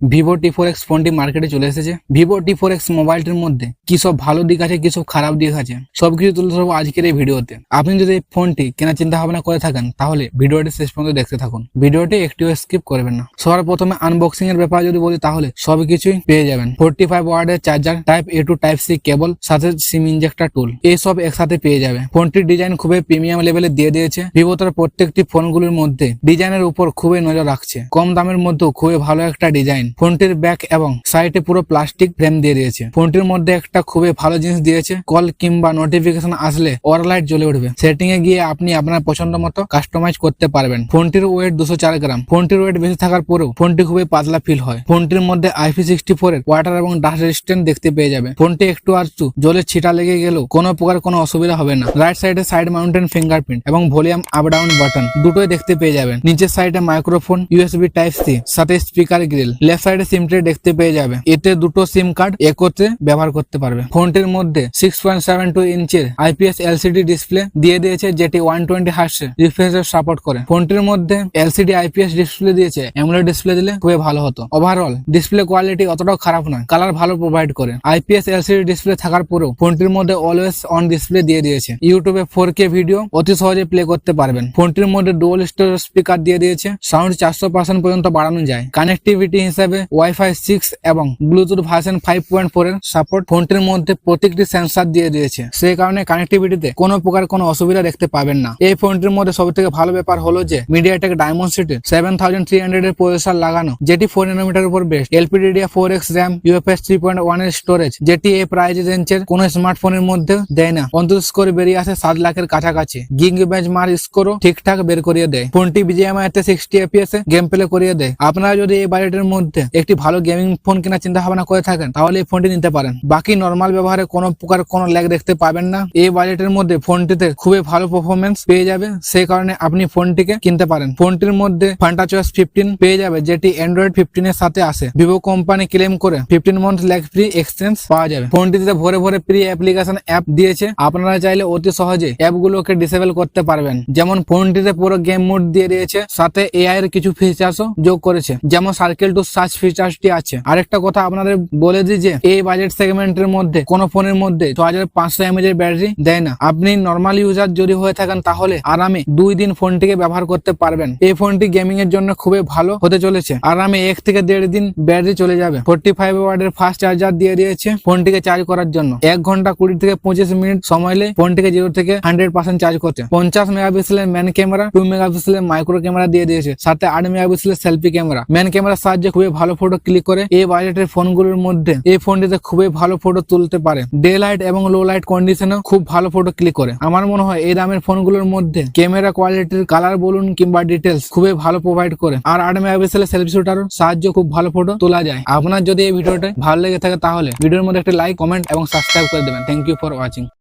Vivo T4X ফোনটি মার্কেটে চলে এসেছে। ভিভো T4X মোবাইলটির মধ্যে কি সব ভালো দিক আছে, কি সব খারাপ দিক আছে, সবকিছু তুলে ধরবো আজকের এই ভিডিওতে। আপনি যদি এই ফোনটি কেনার চিন্তা ভাবনা করে থাকেন তাহলে ভিডিওটি শেষ পর্যন্ত দেখতে থাকুন, ভিডিওটি একটিও স্কিপ করবেন না। সবার প্রথমে আনবক্সিং এর ব্যাপারে যদি বলি তাহলে সবকিছুই পেয়ে যাবেন। 45 ওয়াটের charger, type A to type C কেবল, সাথে সিম ইনজেক্টর টুল, এই সব একসাথে পেয়ে যাবে। ফোনটির ডিজাইন খুবই প্রিমিয়াম লেভেলে দিয়ে দিয়েছে। ভিভো তার প্রত্যেকটি ফোনগুলোর মধ্যে ডিজাইনের উপর খুবই নজর রাখছে। কম দামের মধ্যেও খুবই ভালো একটা ডিজাইন। ফোনটির ব্যাক এবং সাইডে পুরো প্লাস্টিক ফ্রেম দিয়ে দিয়েছে। ফোনটির মধ্যে একটা খুবই ভালো জিনিস দিয়েছে, কল কিংবা নোটিফিকেশন আসলে ওয়ার লাইট জ্বলে উঠবে। সেটিং এ গিয়ে আপনি আপনার পছন্দ মতো কাস্টমাইজ করতে পারবেন। ফোনটির ওয়েট 204 গ্রাম। ফোনটির ওয়েট বেশি থাকার পরেও ফোনটি খুবই পাতলা ফিল হয়। ফোনটির মধ্যে IP64 এর ওয়াটার এবং ডাস্ট রেজিস্ট্যান্ট দেখতে পেয়ে যাবে। ফোনটি একটু আধটু জলের ছিটা লেগে গেলেও কোনো প্রকার কোনো অসুবিধা হবে না। রাইট সাইডে সাইড মাউন্টেন ফিঙ্গারপ্রিন্ট এবং ভলিউম আপ ডাউন বাটন দুটোই দেখতে পেয়ে যাবেন। নিচের সাইডে মাইক্রোফোন, USB টাইপ C, সাথে স্পিকার গ্রিল। লেফট সাইডে সিম ট্রে দেখতে পেয়ে যাবে। এতে দুটো সিম কার্ড একত্রে ব্যবহার করতে পারবে। ফোনটির মধ্যে 6.72 ইঞ্চির IPS LCD ডিসপ্লে দিয়ে দিয়েছে, যেটি 120 হার্টজ রিফ্রেশ রেট সাপোর্ট করে। ফোনটির মধ্যে LCD IPS ডিসপ্লে দিয়েছে, AMOLED ডিসপ্লে দিলে খুবই ভালো হতো। ওভারঅল ডিসপ্লে কোয়ালিটি অতটাও খারাপ নয়, কালার ভালো প্রোভাইড করে। IPS LCD ডিসপ্লে থাকার পরেও ফোনটির মধ্যে অলওয়েজ অন ডিসপ্লে দিয়ে দিয়েছে। ইউটিউবে 4K ভিডিও অতি সহজে প্লে করতে পারবেন। ফোনটির মধ্যে ডুয়াল স্টোরেজ স্পিকার দিয়ে দিয়েছে, সাউন্ড 400% পর্যন্ত বাড়ানো যায়। কানেক্টিভিটি হিসেবে Wi-Fi 6 এবং ব্লুটুথ ভার্সন 5.4 এর সাপোর্ট। ফোনটির মধ্যে প্রত্যেকটি সেন্সর দিয়ে দিয়েছে, সেই কারণে কানেক্টিভিটিতে কোনো প্রকার কোনো অসুবিধা দেখতে পাবেন না। এই ফোনটির মধ্যে সবথেকে ভালো ব্যাপার হলো যে MediaTek Dimensity 7300 এর প্রসেসর লাগানো, যেটি 4 nanometer উপর বেস্ট। LPDDR4X RAM, UFS 3.1 এর স্টোরেজ, যেটি এই প্রাইস রেঞ্জের কোনো স্মার্টফোনের মধ্যে দেয় না। অন্তত স্কোর বেরিয়ে আসে 7 লাখের কাছাকাছি। গিগ বেঞ্চমার্ক স্কোরও ঠিকঠাক বের করিয়ে দেয়। ফোনটি BGMI তে 60 FPS এ গেম প্লে করিয়ে দেয়। আপনারা যদি এই বাজেটের মধ্যে একটি ভালো গেমিং ফোন কেনার চিন্তা ভাবনা করে থাকেন তাহলে এই ফোনটি নিতে পারেন। বাকি নরমাল ব্যবহারে কোনো প্রকার কোনো ল্যাগ দেখতে পাবেন না। এই বাজেটের মধ্যে ফোনটিতে খুবই ভালো পারফরমেন্স পেয়ে যাবে, সেই কারণে আপনি ফোনটিকে কিনতে পারেন। ফোনটির মধ্যে FantaChoice 15 পেয়ে যাবে, যেটি Android 15 এর সাথে আসে। ভিভো কোম্পানি ক্লেম করে 15 মান্থ ল্যাগ ফ্রি এক্সচেঞ্জ পাওয়া যাবে। ফোনটিতে ভরে ভরে প্রি অ্যাপ্লিকেশন অ্যাপ দিয়েছে, আপনারা চাইলে অতি সহজে অ্যাপগুলোকে ডিসেবল করতে পারবেন। যেমন ফোনটিতে পুরো গেম মোড দিয়ে দিয়েছে, সাথে AI এর কিছু ফিচার্সও যোগ করেছে, যেমন সার্কেল টু সার্চ ফিচার্সটি আছে। আরেকটা কথা আপনাদের বলে দিই যে এই বাজেট সেগমেন্টের মধ্যে কোন ফোনের মধ্যে 6500 mAh এর ব্যাটারি দেয় না। আপনি নরমাল ইউজার যদি হয়ে থাকেন তাহলে আরামে 2 দিন ফোনটিকে ব্যবহার করতে পারবেন। এই ফোনটি গেমিং এর জন্য খুবই ভালো হতে চলেছে। আরামে 1 থেকে 1.5 দিন ব্যাটারি চলে যাবে। 45 ওয়াটের ফাস্ট চার্জার দিয়ে দিয়েছে ফোনটিকে চার্জ করার জন্য। 1 ঘন্টা 20 থেকে 25 মিনিট সময় নেয় ফোনটিকে 0 থেকে 100% চার্জ করতে। 50 মেগাপিক্সেলের মেন ক্যামেরা, 2 মেগাপিক্সেলের মাইক্রো ক্যামেরা দিয়ে দিয়েছে, সাথে 8 মেগাপিক্সেলের সেলফি ক্যামেরা। মেন ক্যামেরার সাহায্যে খুবই ভালো ফটো ক্লিক করে। এই বাজেটের ফোনগুলোর মধ্যে এই ফোনটিতে খুবই ভালো ফটো তুলতে পারে। ডে লাইট এবং লো লাইট কন্ডিশনে খুব ভালো ফটো ক্লিক করে। আমার মনে হয় এই দামের ফোনগুলোর মধ্যে ক্যামেরা কোয়ালিটির কালার বলুন কিংবা ডিটেলস খুবই ভালো প্রোভাইড করে। আর 8 মেগাপিক্সেলের সেলফি শুটারও সাহায্যে খুব ভালো ফটো তোলা যায়। আপনার যদি এই ভিডিওটা ভালো লেগে থাকে তাহলে ভিডিওর মধ্যে একটা লাইক, কমেন্ট এবং সাবস্ক্রাইব করে দেবেন। Thank you for watching.